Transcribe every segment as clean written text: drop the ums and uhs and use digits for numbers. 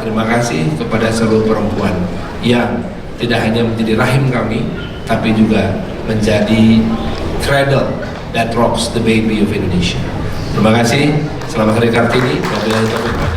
terima kasih kepada seluruh perempuan yang tidak hanya menjadi rahim kami, tapi juga menjadi cradle that rocks the baby of Indonesia. Terima kasih. Selamat Hari Kartini. Wabillahi taufiq.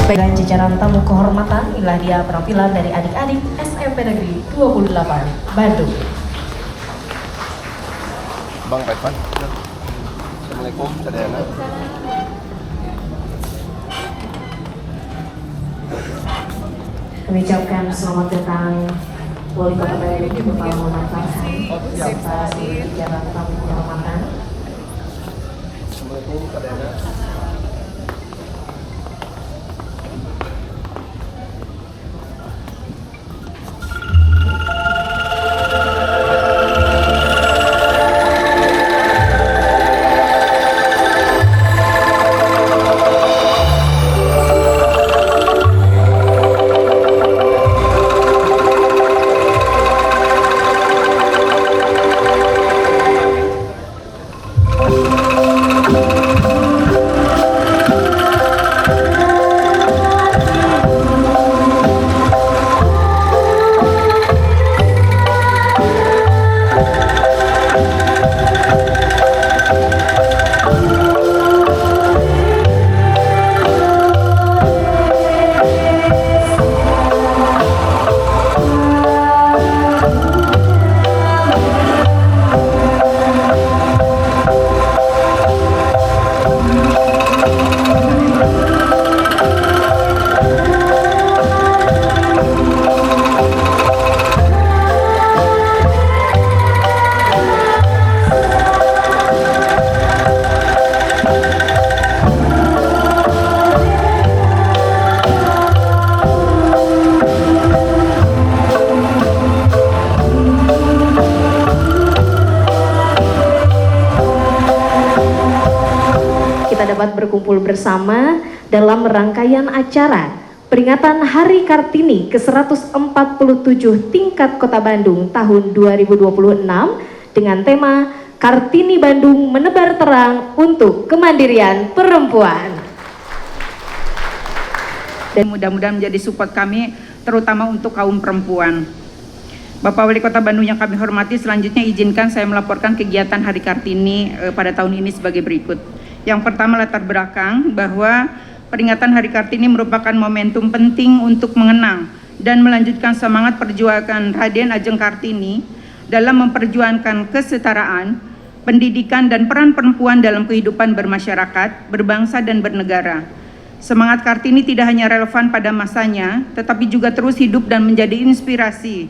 Dan jajaran tamu kehormatan, inilah dia penampilan dari adik-adik SMP Negeri 28 Bandung. Bang Revan, Assalamualaikum, Sadayana. Kami ucapkan selamat datang Wali Kota Bandung Bapak Muhammad Farhan serta seluruh jajaran tamu kehormatan. Assalamualaikum, Sadayana. Dapat berkumpul bersama dalam rangkaian acara peringatan Hari Kartini ke-147 tingkat Kota Bandung tahun 2026 dengan tema Kartini Bandung Menebar Terang untuk Kemandirian Perempuan. Dan mudah-mudahan menjadi support kami terutama untuk kaum perempuan. Bapak Wali Kota Bandung yang kami hormati, selanjutnya izinkan saya melaporkan kegiatan Hari Kartini pada tahun ini sebagai berikut. Yang pertama, latar belakang bahwa peringatan Hari Kartini merupakan momentum penting untuk mengenang dan melanjutkan semangat perjuangan Raden Ajeng Kartini dalam memperjuangkan kesetaraan, pendidikan dan peran perempuan dalam kehidupan bermasyarakat, berbangsa dan bernegara. Semangat Kartini tidak hanya relevan pada masanya, tetapi juga terus hidup dan menjadi inspirasi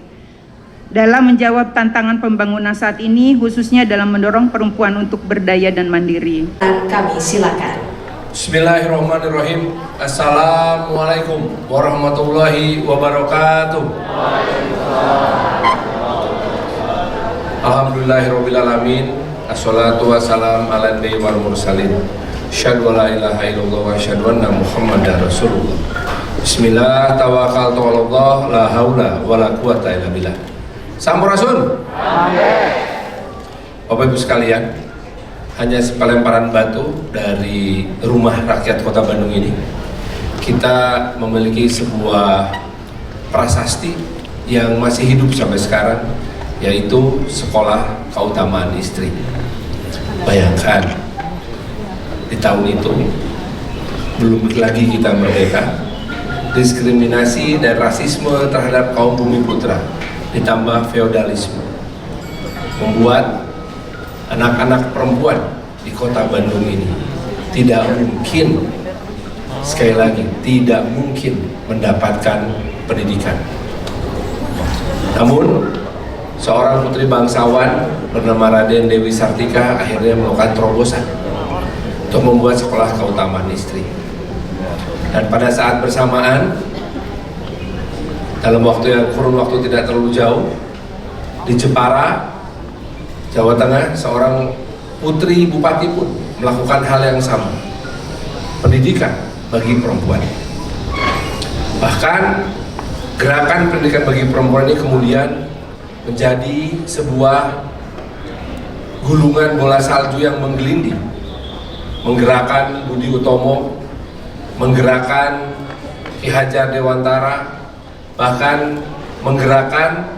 dalam menjawab tantangan pembangunan saat ini, khususnya dalam mendorong perempuan untuk berdaya dan mandiri. Kami silakan. Bismillahirrahmanirrahim. Assalamualaikum warahmatullahi wabarakatuh. Alhamdulillahirrabbilalamin. Assalatu wassalam ala nabi wal mursalin. Asyhadu an la ilaha illallah wa asyhadu anna Muhammadar Rasulullah. Bismillah, tawakkaltu 'alallah, la haula wala quwata illa billah. Sampurasun. Amin. Bapak Ibu sekalian, hanya sepelemparan batu dari rumah rakyat Kota Bandung ini, kita memiliki sebuah prasasti yang masih hidup sampai sekarang, yaitu Sekolah Keutamaan Istri. Bayangkan, di tahun itu belum lagi kita merdeka, diskriminasi dan rasisme terhadap kaum bumi putra ditambah feodalisme membuat anak-anak perempuan di Kota Bandung ini tidak mungkin, sekali lagi, tidak mungkin mendapatkan pendidikan. Namun seorang putri bangsawan bernama Raden Dewi Sartika akhirnya melakukan terobosan untuk membuat Sekolah Keutamaan Istri. Dan pada saat bersamaan, dalam kurun waktu tidak terlalu jauh, di Jepara, Jawa Tengah, seorang putri bupati pun melakukan hal yang sama, pendidikan bagi perempuan. Bahkan gerakan pendidikan bagi perempuan ini kemudian menjadi sebuah gulungan bola salju yang menggelinding, menggerakkan Budi Utomo, menggerakkan Ki Hajar Dewantara, bahkan menggerakkan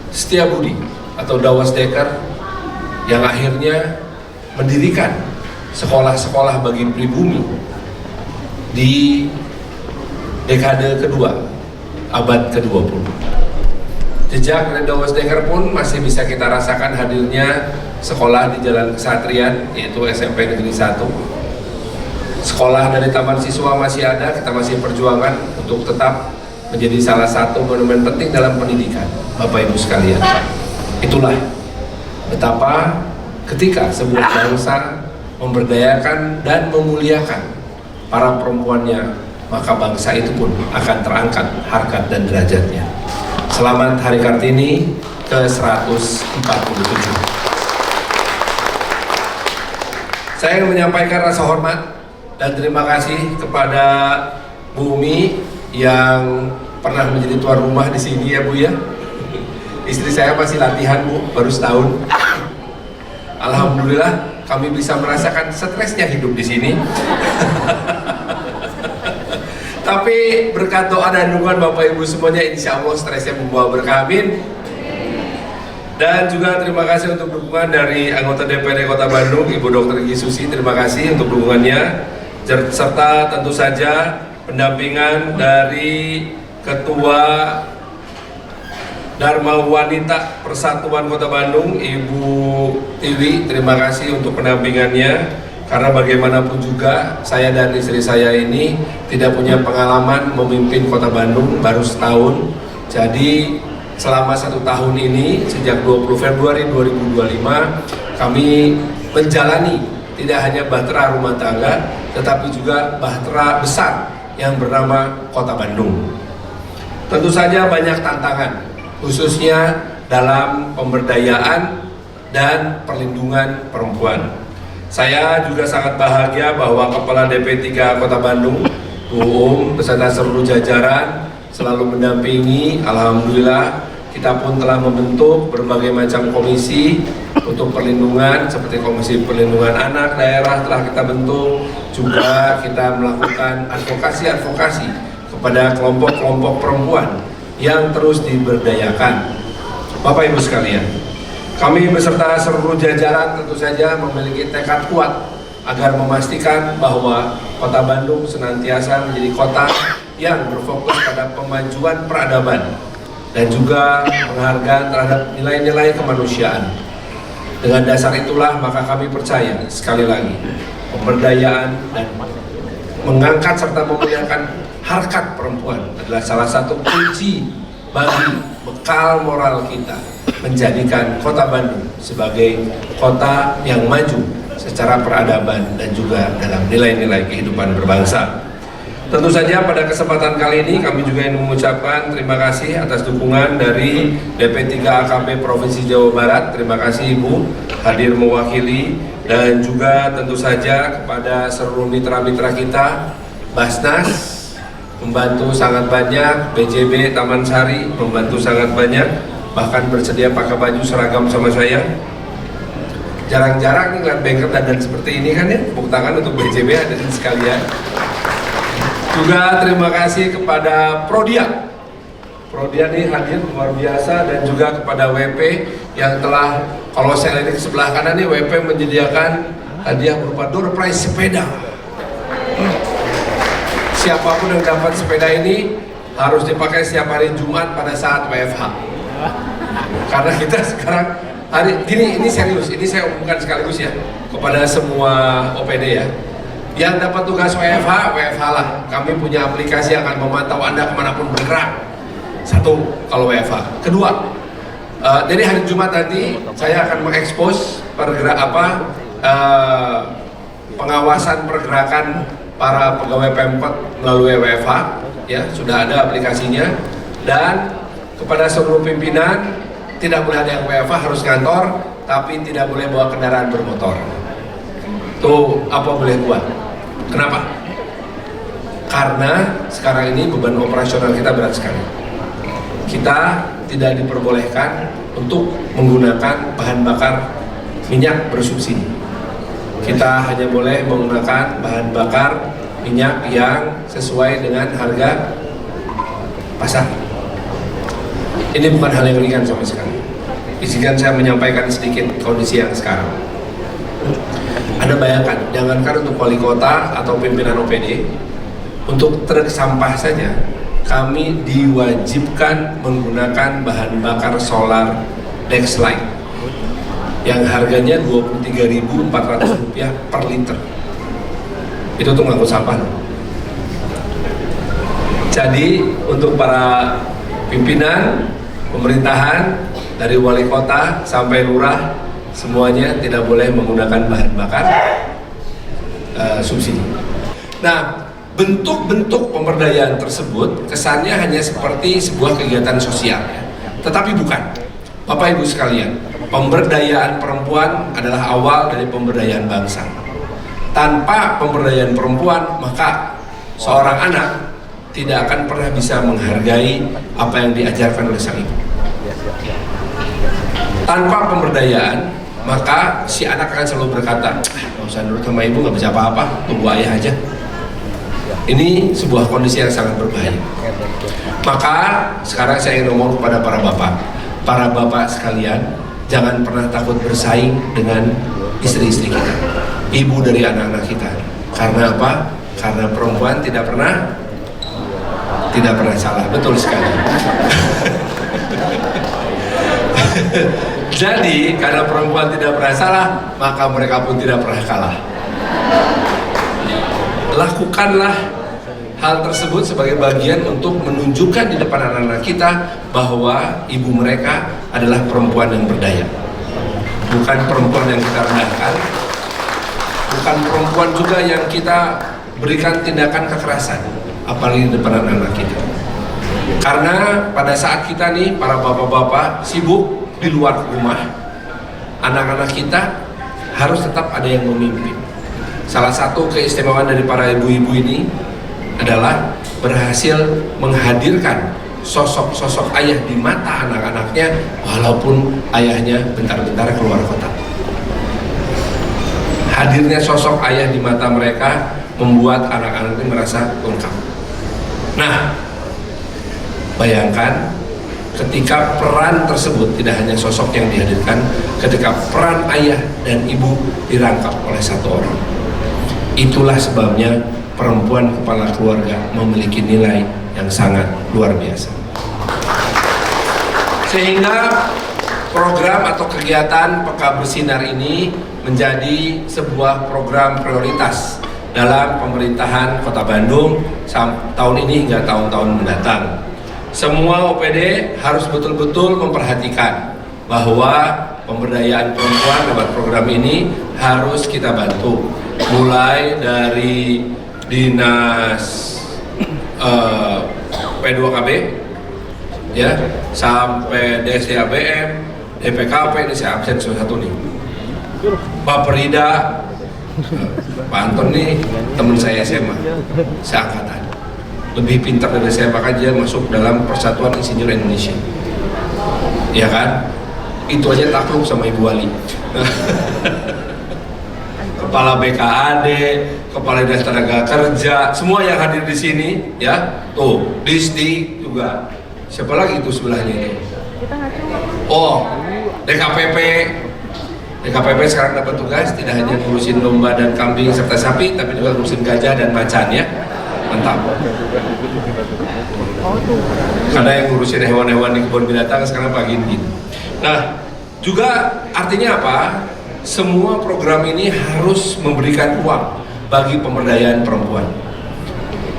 Setiabudi atau Dawas Dekker yang akhirnya mendirikan sekolah-sekolah bagi pribumi di dekade kedua abad ke-20. Jejak dari Dawas Dekker pun masih bisa kita rasakan hadirnya sekolah di Jalan Kesatrian, yaitu SMP Negeri 1. Sekolah dari Taman Siswa masih ada, kita masih perjuangan untuk tetap menjadi salah satu monumen penting dalam pendidikan. Bapak Ibu sekalian, itulah betapa ketika sebuah bangsa memberdayakan dan memuliakan para perempuannya, maka bangsa itu pun akan terangkat harkat dan derajatnya. Selamat Hari Kartini ke-147. Saya ingin menyampaikan rasa hormat dan terima kasih kepada Bu Umi yang pernah menjadi tuan rumah di sini ya Bu ya. Istri saya masih latihan Bu, baru setahun. Alhamdulillah kami bisa merasakan stresnya hidup di sini. Tapi berkat doa dan dukungan Bapak Ibu semuanya, insya Allah stresnya membawa berkah, amin. Dan juga terima kasih untuk dukungan dari anggota DPRD Kota Bandung, Ibu Dr. Igi Susi, terima kasih untuk dukungannya. Serta tentu saja pendampingan dari Ketua Dharma Wanita Persatuan Kota Bandung, Ibu Tiwi, terima kasih untuk pendampingannya. Karena bagaimanapun juga saya dan istri saya ini tidak punya pengalaman memimpin Kota Bandung, baru setahun. Jadi selama 1 tahun ini, sejak 20 Februari 2025, kami menjalani tidak hanya bahtera rumah tangga, tetapi juga bahtera besar yang bernama Kota Bandung. Tentu saja banyak tantangan, khususnya dalam pemberdayaan dan perlindungan perempuan. Saya juga sangat bahagia bahwa Kepala DP3 Kota Bandung, Bu beserta seluruh jajaran selalu mendampingi. Alhamdulillah kita pun telah membentuk berbagai macam komisi untuk perlindungan, seperti Komisi Perlindungan Anak Daerah telah kita bentuk. Juga kita melakukan advokasi kepada kelompok-kelompok perempuan yang terus diberdayakan. Bapak Ibu sekalian, kami beserta seluruh jajaran tentu saja memiliki tekad kuat agar memastikan bahwa Kota Bandung senantiasa menjadi kota yang berfokus pada pemajuan peradaban dan juga penghargaan terhadap nilai-nilai kemanusiaan. Dengan dasar itulah maka kami percaya, sekali lagi, pemberdayaan dan mengangkat serta memuliakan harkat perempuan adalah salah satu kunci bagi bekal moral kita menjadikan Kota Bandung sebagai kota yang maju secara peradaban dan juga dalam nilai-nilai kehidupan berbangsa. Tentu saja pada kesempatan kali ini kami juga ingin mengucapkan terima kasih atas dukungan dari DP3 AKP Provinsi Jawa Barat. Terima kasih Ibu hadir mewakili, dan juga tentu saja kepada seluruh mitra-mitra kita, Basnas membantu sangat banyak, BJB Taman Sari membantu sangat banyak, bahkan bersedia pakai baju seragam sama saya. Jarang-jarang nih ngeliat banker dandan seperti ini kan ya. Tepuk tangan untuk BJB hadirin sekalian. Juga terima kasih kepada Prodia. Prodia nih hadir luar biasa, dan juga kepada WP yang telah, kalau saya lihat di sebelah kanan nih, WP menyediakan hadiah berupa door prize sepeda. Siapapun yang dapat sepeda ini harus dipakai setiap hari Jumat pada saat WFH. Karena kita sekarang ini serius, ini saya umumkan sekaligus ya kepada semua OPD ya. Yang dapat tugas WFH lah. Kami punya aplikasi yang akan memantau Anda kemanapun bergerak. Satu, kalau WFH. Kedua, jadi hari Jumat nanti saya akan mengekspos pengawasan pergerakan para pegawai Pemkot melalui WFH. Ya, sudah ada aplikasinya. Dan kepada seluruh pimpinan, tidak boleh ada yang WFH, harus kantor, tapi tidak boleh bawa kendaraan bermotor. Tuh, apa boleh buat? Kenapa? Karena sekarang ini beban operasional kita berat sekali. Kita tidak diperbolehkan untuk menggunakan bahan bakar minyak bersubsidi. Kita hanya boleh menggunakan bahan bakar minyak yang sesuai dengan harga pasar. Ini bukan hal yang ringan sama sekali. Izinkan saya menyampaikan sedikit kondisi yang sekarang. Anda bayangkan, jangankan untuk wali kota atau pimpinan OPD, untuk truk sampah saja kami diwajibkan menggunakan bahan bakar solar Dexlite yang harganya Rp23.400 per liter. Itu tuh ngangkut sampah. Jadi untuk para pimpinan pemerintahan dari wali kota sampai lurah, semuanya tidak boleh menggunakan bahan bakar subsidi. Nah, bentuk-bentuk pemberdayaan tersebut kesannya hanya seperti sebuah kegiatan sosial, tetapi bukan. Bapak Ibu sekalian, pemberdayaan perempuan adalah awal dari pemberdayaan bangsa. Tanpa pemberdayaan perempuan, maka seorang anak tidak akan pernah bisa menghargai apa yang diajarkan oleh sang ibu. Tanpa pemberdayaan, maka si anak akan selalu berkata, nggak usah nurut sama ibu, nggak bisa apa-apa, tunggu ayah aja. Ini sebuah kondisi yang sangat berbahaya. Maka sekarang saya ingin ngomong kepada para bapak sekalian, jangan pernah takut bersaing dengan istri-istri kita, ibu dari anak-anak kita. Karena apa? Karena perempuan tidak pernah salah. Betul sekali. Jadi karena perempuan tidak pernah salah, maka mereka pun tidak pernah kalah. Lakukanlah hal tersebut sebagai bagian untuk menunjukkan di depan anak-anak kita bahwa ibu mereka adalah perempuan yang berdaya. Bukan perempuan yang kita rendahkan, bukan perempuan juga yang kita berikan tindakan kekerasan, apalagi di depan anak-anak kita. Karena pada saat kita nih, para bapak-bapak sibuk di luar rumah, anak-anak kita harus tetap ada yang memimpin. Salah satu keistimewaan dari para ibu-ibu ini adalah berhasil menghadirkan sosok-sosok ayah di mata anak-anaknya, walaupun ayahnya bentar-bentar keluar kota. Hadirnya sosok ayah di mata mereka membuat anak-anak ini merasa lengkap. Nah, bayangkan ketika peran tersebut tidak hanya sosok yang dihadirkan, ketika peran ayah dan ibu dirangkap oleh satu orang. Itulah sebabnya perempuan kepala keluarga memiliki nilai yang sangat luar biasa. Sehingga program atau kegiatan Peka Bersinar ini menjadi sebuah program prioritas dalam pemerintahan Kota Bandung tahun ini hingga tahun-tahun mendatang. Semua OPD harus betul-betul memperhatikan bahwa pemberdayaan perempuan lewat program ini harus kita bantu, mulai dari dinas P2KB ya, sampai DSDABM, DPKP, ini saya absen satu nih, Baperida, Pak Anton nih teman saya SMA, seangkatan, lebih pintar dari saya, bahkan dia masuk dalam Persatuan Insinyur Indonesia. ya kan? Itu aja takluk sama Ibu Wali. Kepala BKAD, Kepala Dinas Tenaga Kerja, semua yang hadir di sini, ya, tuh, Disdi juga. Siapa lagi itu sebelahnya ini? Oh, DKPP. DKPP sekarang dapat tugas tidak hanya ngurusin domba dan kambing serta sapi, tapi juga ngurusin gajah dan macan, ya. Mantap. Karena yang ngurusin hewan-hewan di kebun binatang sekarang pagi ini. Nah, juga artinya apa? Semua program ini harus memberikan ruang bagi pemberdayaan perempuan.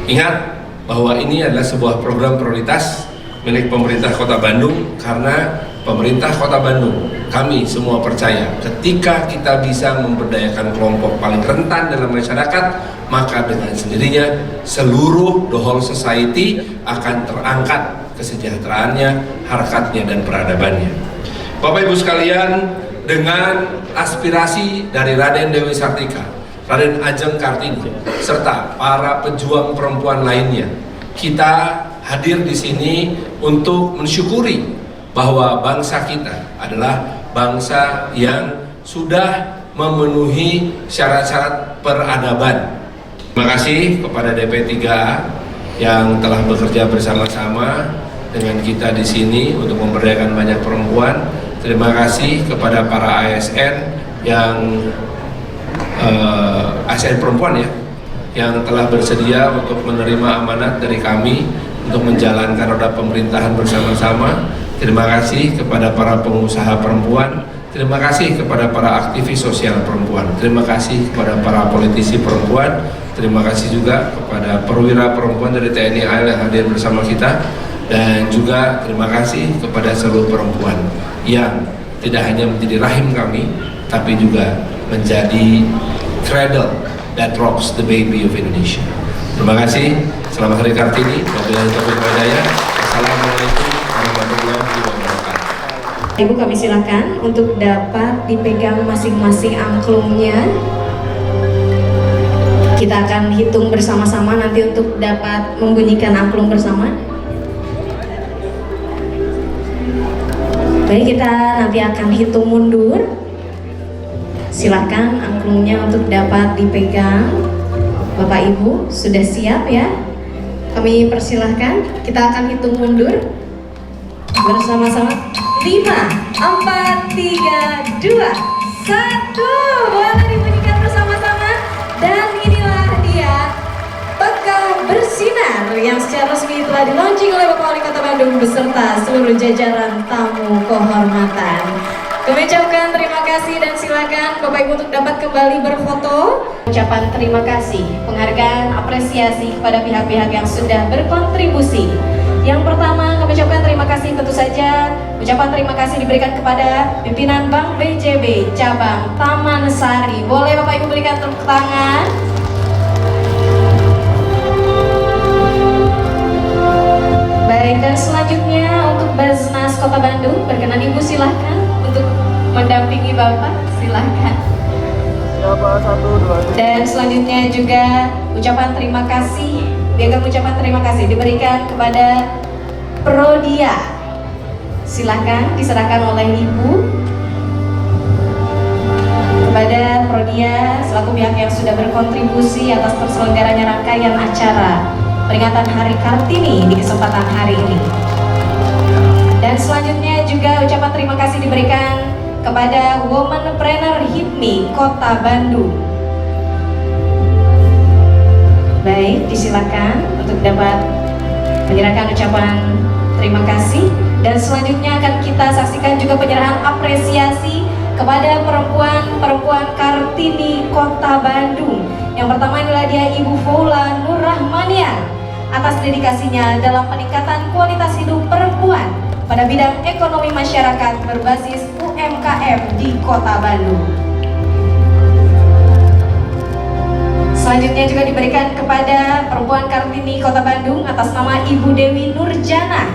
Ingat bahwa ini adalah sebuah program prioritas milik pemerintah Kota Bandung, karena pemerintah Kota Bandung, kami semua percaya ketika kita bisa memberdayakan kelompok paling rentan dalam masyarakat, maka dengan sendirinya seluruh the whole society akan terangkat kesejahteraannya, harkatnya, dan peradabannya. Bapak Ibu sekalian, dengan aspirasi dari Raden Dewi Sartika, Raden Ajeng Kartini, serta para pejuang perempuan lainnya, kita hadir di sini untuk mensyukuri bahwa bangsa kita adalah bangsa yang sudah memenuhi syarat-syarat peradaban. Terima kasih kepada DP3A yang telah bekerja bersama-sama dengan kita di sini untuk memberdayakan banyak perempuan. Terima kasih kepada para ASN yang ASN perempuan, ya, yang telah bersedia untuk menerima amanat dari kami untuk menjalankan roda pemerintahan bersama-sama. Terima kasih kepada para pengusaha perempuan. Terima kasih kepada para aktivis sosial perempuan. Terima kasih kepada para politisi perempuan. Terima kasih juga kepada perwira perempuan dari TNI AL yang hadir bersama kita. Dan juga terima kasih kepada seluruh perempuan yang tidak hanya menjadi rahim kami, tapi juga menjadi cradle that rocks the baby of Indonesia. Terima kasih. Selamat Hari Kartini. Wabillahi taufiq wal hidayah. Assalamualaikum warahmatullahi wabarakatuh. Ibu, kami silakan untuk dapat dipegang masing-masing angklungnya. Kita akan hitung bersama-sama nanti untuk dapat membunyikan angklung bersama. Baik, kita nanti akan hitung mundur. Silakan angklungnya untuk dapat dipegang. Bapak Ibu sudah siap, ya? Kami persilahkan. Kita akan hitung mundur bersama-sama. 5, 4, 3, 2, 1. Boleh dibunyikan bersama-sama. Dan inilah dia Peka Bersinar yang secara resmi telah di-launching oleh Bapak Wali Kota Bandung beserta seluruh jajaran tamu kehormatan. Kami ucapkan terima kasih dan silakan Bapak Ibu untuk dapat kembali berfoto. Ucapan terima kasih, penghargaan, apresiasi kepada pihak-pihak yang sudah berkontribusi. Yang pertama, kami ucapkan terima kasih, tentu saja ucapan terima kasih diberikan kepada pimpinan Bank BJB Cabang Taman Sari. Boleh Bapak Ibu berikan tepuk tangan. Baik, dan selanjutnya untuk Basnas Kota Bandung, berkenan Ibu silahkan untuk mendampingi Bapak, silahkan. Dan selanjutnya juga ucapan terima kasih, piagam ucapan terima kasih diberikan kepada Prodia. Silahkan diserahkan oleh Ibu kepada Prodia selaku pihak yang sudah berkontribusi atas terselenggaranya rangkaian acara peringatan Hari Kartini di kesempatan hari ini. Dan selanjutnya juga ucapan terima kasih diberikan kepada Womanpreneur HIPMI Kota Bandung. Baik, disilakan untuk dapat menyerahkan ucapan terima kasih. Dan selanjutnya akan kita saksikan juga penyerahan apresiasi kepada perempuan Kartini Kota Bandung. Yang pertama adalah dia Ibu Faula Nur Rahmania atas dedikasinya dalam peningkatan kualitas hidup perempuan pada bidang ekonomi masyarakat berbasis UMKM di Kota Bandung. Selanjutnya juga diberikan kepada perempuan Kartini Kota Bandung atas nama Ibu Dewi Nurjana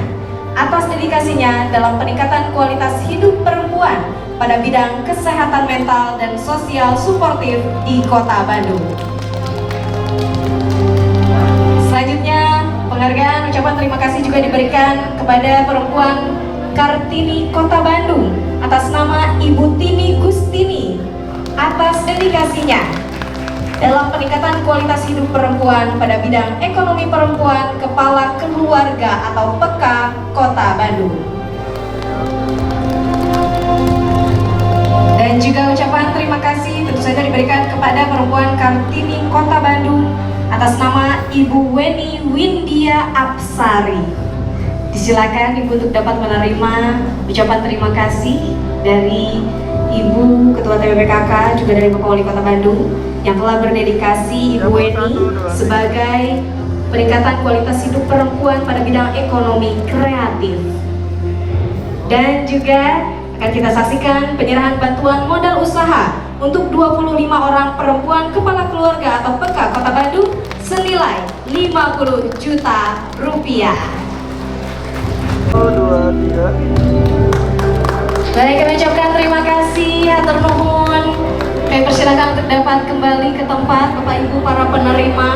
atas dedikasinya dalam peningkatan kualitas hidup perempuan pada bidang kesehatan mental dan sosial suportif di Kota Bandung. Selanjutnya penghargaan ucapan terima kasih juga diberikan kepada perempuan Kartini Kota Bandung atas nama Ibu Tini Gustini atas dedikasinya dalam peningkatan kualitas hidup perempuan pada bidang ekonomi perempuan Kepala Keluarga atau PK Kota Bandung. Dan juga ucapan terima kasih tentu saja diberikan kepada perempuan Kartini Kota Bandung atas nama Ibu Weni Windia Apsari. Disilakan Ibu untuk dapat menerima ucapan terima kasih dari Ibu Ketua TPPKK juga dari Bapak Wali Kota Bandung yang telah berdedikasi Ibu Weni sebagai peningkatan kualitas hidup perempuan pada bidang ekonomi kreatif. Dan juga akan kita saksikan penyerahan bantuan modal usaha untuk 25 orang perempuan kepala keluarga atau PK Kota Bandung senilai 50 juta rupiah. Baik, kami ucapkan terima kasih, hatur nuhun. Kami persilakan untuk dapat kembali ke tempat Bapak Ibu para penerima.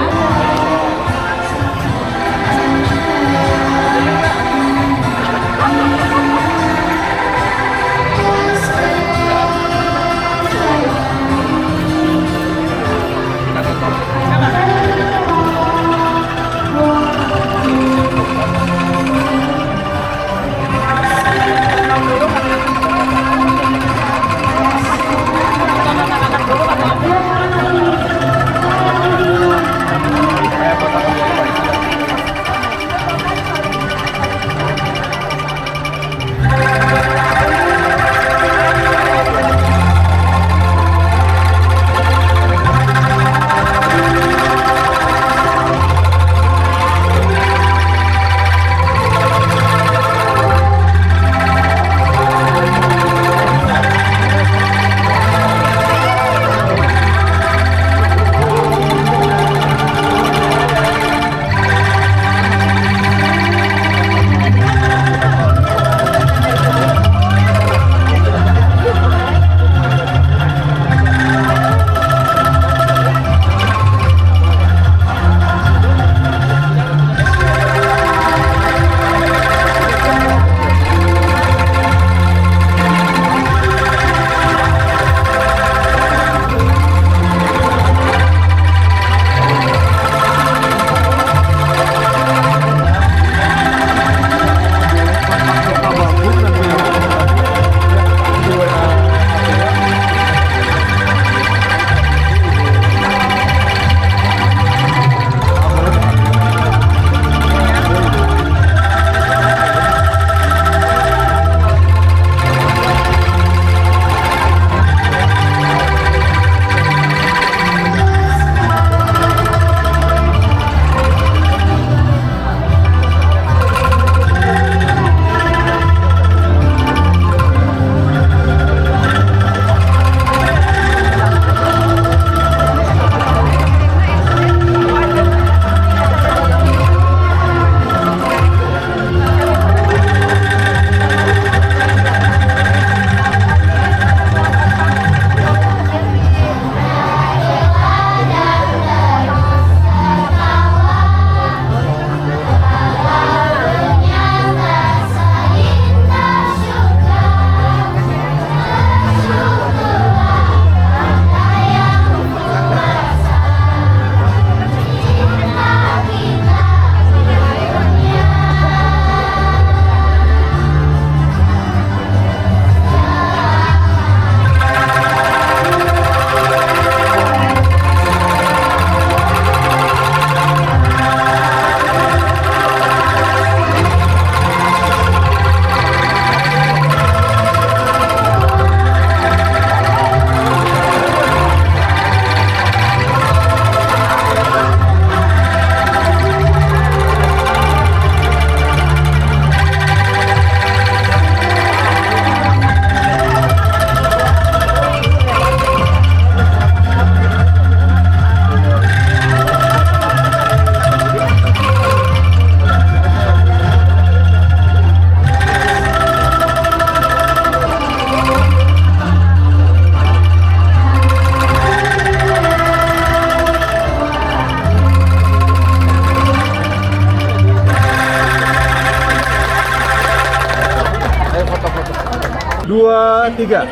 2, 3.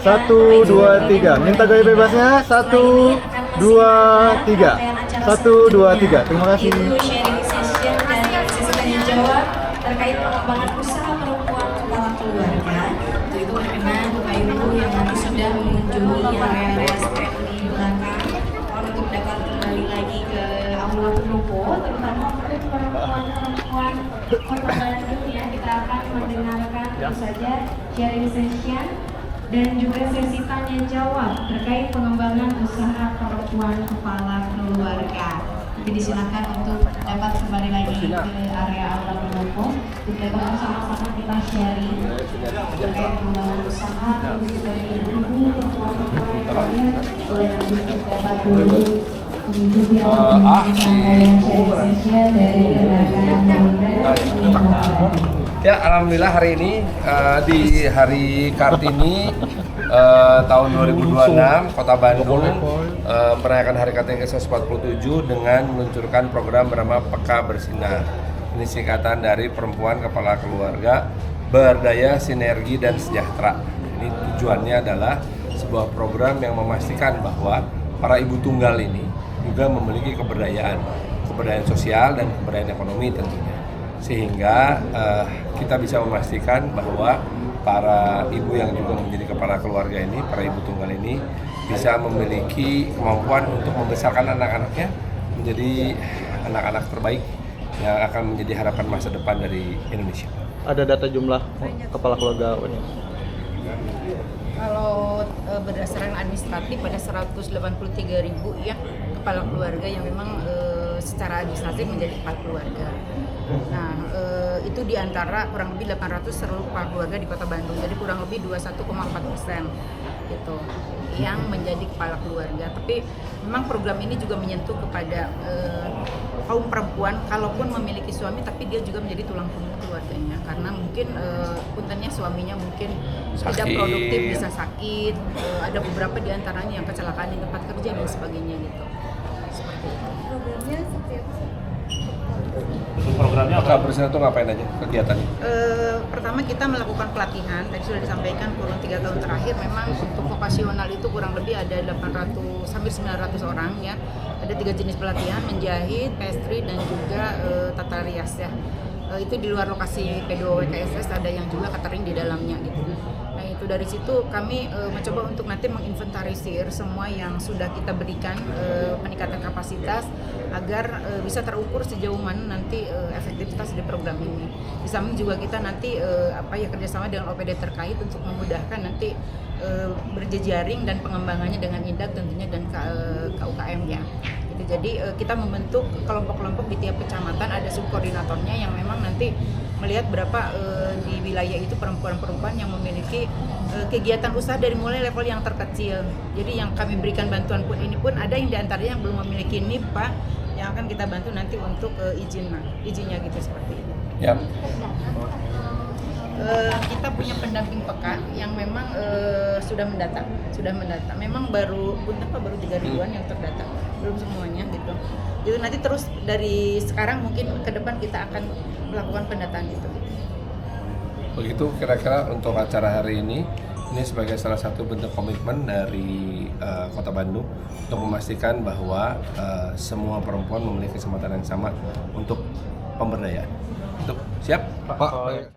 1, 2, 3. Minta gaya bebasnya. 1, 2, 3. 1, 2, 3. Terima kasih. Itu sharing session dan sesi tanya jawab terkait pengembangan usaha perempuan kepala keluarga. Untuk itu berkenan Bapak Ibu yang nanti sudah mengunjungi area-area stand di belakang, mohon untuk dapat kembali lagi ke aula pendopo, terutama untuk perempuan-perempuan Kota Bandung ya. Kita akan mendengarkan tentu saja sharing session dan juga sesi tanya jawab terkait pengembangan usaha perempuan kepala keluarga. Jadi disilakan untuk dapat kembali lagi ke area aula pendopo. Kita bersama-sama kita sharing terkait pengembangan usaha terus dari ibu perempuan keluarga oleh untuk dapat dulu mengikuti rangkaian sharing session dari gerakan. Ya, alhamdulillah hari ini di Hari Kartini tahun 2026 Kota Bandung merayakan Hari Kartini ke-147 dengan meluncurkan program bernama Peka Bersinar. Ini singkatan dari Perempuan Kepala Keluarga Berdaya, Sinergi, dan Sejahtera. Ini tujuannya adalah sebuah program yang memastikan bahwa para ibu tunggal ini juga memiliki keberdayaan sosial dan keberdayaan ekonomi tentunya. Sehingga kita bisa memastikan bahwa para ibu yang juga menjadi kepala keluarga ini, para ibu tunggal ini bisa memiliki kemampuan untuk membesarkan anak-anaknya menjadi anak-anak terbaik yang akan menjadi harapan masa depan dari Indonesia. Ada data jumlah kepala keluarga ini? Kalau berdasarkan administratif ada 183.000 ya kepala keluarga yang memang secara administratif menjadi kepala keluarga. Nah, itu diantara kurang lebih 800 seluruh kepala keluarga di Kota Bandung. Jadi kurang lebih 21,4% gitu yang menjadi kepala keluarga. Tapi memang program ini juga menyentuh kepada kaum perempuan, kalaupun memiliki suami tapi dia juga menjadi tulang punggung keluarganya. Karena mungkin puntennya suaminya mungkin tidak produktif, bisa sakit. Ada beberapa di antaranya yang kecelakaan di tempat kerja dan sebagainya gitu. Seperti itu. Programnya seperti apa sih? Programnya Peka Bersinar itu ngapain aja kegiatannya? Pertama kita melakukan pelatihan, tadi sudah disampaikan kurun 3 tahun terakhir memang untuk vokasional itu kurang lebih ada 800 sampai 900 orang ya. Ada 3 jenis pelatihan, menjahit, pastry, dan juga tata rias ya. Itu di luar lokasi P2 WKSS, ada yang juga catering di dalamnya gitu. Nah itu dari situ kami mencoba untuk nanti menginventarisir semua yang sudah kita berikan peningkatan kapasitas agar bisa terukur sejauh mana nanti efektivitas dari program ini. Di samping juga kita nanti kerjasama dengan OPD terkait untuk memudahkan nanti berjejaring dan pengembangannya dengan INDAG tentunya dan KUKM-nya. Jadi kita membentuk kelompok-kelompok di tiap kecamatan, ada subkoordinatornya yang memang nanti melihat berapa di wilayah itu perempuan-perempuan yang memiliki kegiatan usaha dari mulai level yang terkecil. Jadi yang kami berikan bantuan pun ini pun ada yang diantaranya yang belum memiliki NIP Pak, yang akan kita bantu nanti untuk izinnya gitu seperti itu. Ya. Kita punya pendamping peka yang memang sudah mendata. Memang baru 3.000-an yang terdata, belum semuanya gitu. Jadi nanti terus dari sekarang mungkin ke depan kita akan melakukan pendataan itu. Begitu kira-kira untuk acara hari ini sebagai salah satu bentuk komitmen dari Kota Bandung untuk memastikan bahwa semua perempuan memiliki kesempatan yang sama untuk pemberdayaan. Siap? Pak.